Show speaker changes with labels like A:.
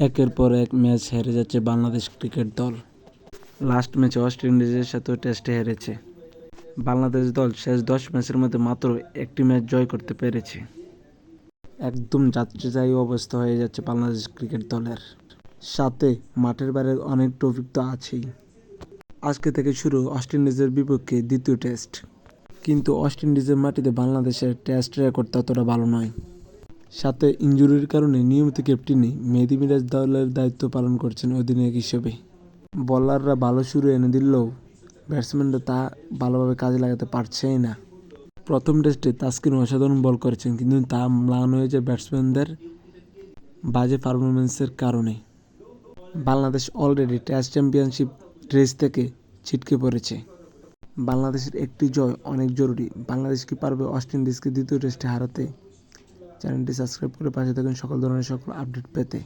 A: একের পর এক ম্যাচ হেরে যাচ্ছে বাংলাদেশ ক্রিকেট দল। লাস্ট ম্যাচে ওয়েস্ট ইন্ডিজের সাথেও টেস্টে হেরেছে। বাংলাদেশ দল শেষ 10 ম্যাচের মধ্যে মাত্র একটি ম্যাচ জয় করতে পেরেছে। একদম যাত্রীবাহী অবস্থা হয়ে যাচ্ছে বাংলাদেশ ক্রিকেট দলের। সাথে মাঠের বাইরে অনেক টপিক তো আছেই। আজকে থেকে শুরু ওয়েস্ট ইন্ডিজের বিপক্ষে দ্বিতীয় টেস্ট। কিন্তু ওয়েস্ট ইন্ডিজের মাটিতে বাংলাদেশের টেস্ট রেকর্ড ততটা ভালো নয়। সাথে ইনজুরির কারণে নিয়মিত ক্যাপ্টেনে মেহেদী মিরাজ দলের দায়িত্ব পালন করছেন অধিনায়ক হিসেবে। বোলাররা ভালো শুরু এনে দিলেও ব্যাটসম্যানরা তা ভালোভাবে কাজে লাগাতে পারছেই না। প্রথম টেস্টে তাসকিন অসাধারণ বল করেছেন, কিন্তু তা ম্লান হয়ে যায় ব্যাটসম্যানদের বাজে পারফরম্যান্সের কারণে। Bangladesh already test championship race থেকে ছিটকে পড়েছে। বাংলাদেশের একটি জয় অনেক জরুরি। বাংলাদেশ কি পারবে ওয়েস্ট ইন্ডিজকে দ্বিতীয় টেস্টে হারাতে? চ্যানেলটি সাবস্ক্রাইব করে পাশে থাকুন সকল ধরনের আপডেট পেতে।